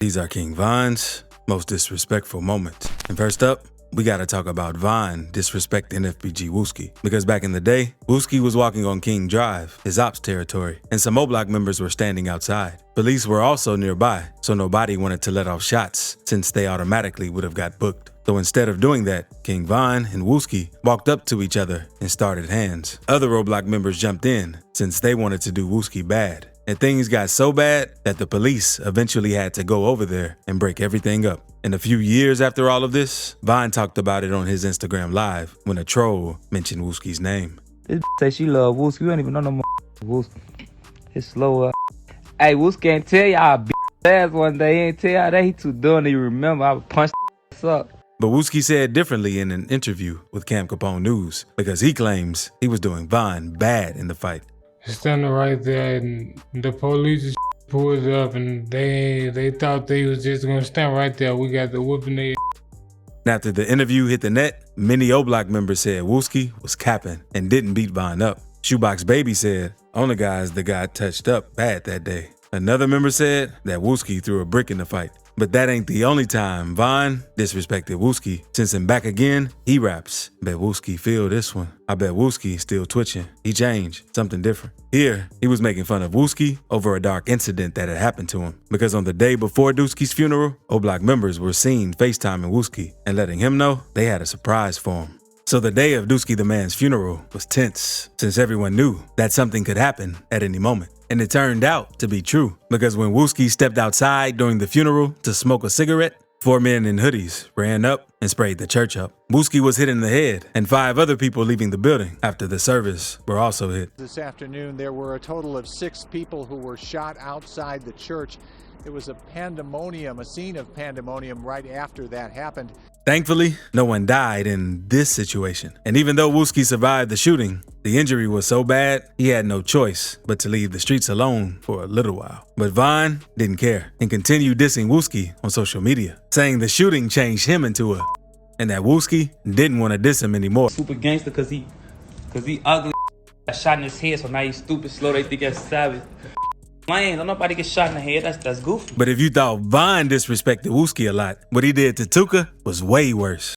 These are King Von's most disrespectful moments. And first up, we gotta talk about Von disrespecting FBG Wooski. Because back in the day, Wooski was walking on King Drive, his ops territory, and some O-Block members were standing outside. Police were also nearby, so nobody wanted to let off shots since they automatically would have got booked. So instead of doing that, King Von and Wooski walked up to each other and started hands. Other O-Block members jumped in since they wanted to do Wooski bad. And things got so bad that the police eventually had to go over there and break everything up. And a few years after all of this, Von talked about it on his Instagram Live when a troll mentioned Wooski's name. This say she love Wooski. We don't even know no more Wooski. It's slow. Hey, Wooski ain't tell y'all ass one day. He ain't tell y'all that he too dumb to remember. I would punch ass up. But Wooski said differently in an interview with Cam Capone News because he claims he was doing Von bad in the fight. Standing right there, and the police just pulled up, and they thought they was just gonna stand right there. We got the whooping their. After the interview hit the net, many O-Block members said Wooski was capping and didn't beat Von up. Shoebox Baby said only guys that got touched up bad that day. Another member said that Wooski threw a brick in the fight. But that ain't the only time Von disrespected Wooski. Since him back again, he raps. Bet Wooski feel this one. I bet Wooski still twitching. He changed, something different. Here, he was making fun of Wooski over a dark incident that had happened to him. Because on the day before Dooski's funeral, O-Block members were seen FaceTiming Wooski and letting him know they had a surprise for him. So the day of Dooski the Man's funeral was tense, since everyone knew that something could happen at any moment. And it turned out to be true, because when Wooski stepped outside during the funeral to smoke a cigarette, 4 men in hoodies ran up and sprayed the church up. Wooski was hit in the head, and 5 other people leaving the building after the service were also hit. This afternoon, there were a total of 6 people who were shot outside the church. It was a scene of pandemonium right after that happened. Thankfully, no one died in this situation. And even though Wooski survived the shooting, the injury was so bad, he had no choice but to leave the streets alone for a little while. But Von didn't care and continued dissing Wooski on social media, saying the shooting changed him into a, and that Wooski didn't want to diss him anymore. Super gangster cause he ugly. I shot in his head, so now he's stupid, slow, they think that's savage. Man, don't nobody get shot in the head, that's goofy. But if you thought Von disrespected Wooski a lot, what he did to Tuka was way worse.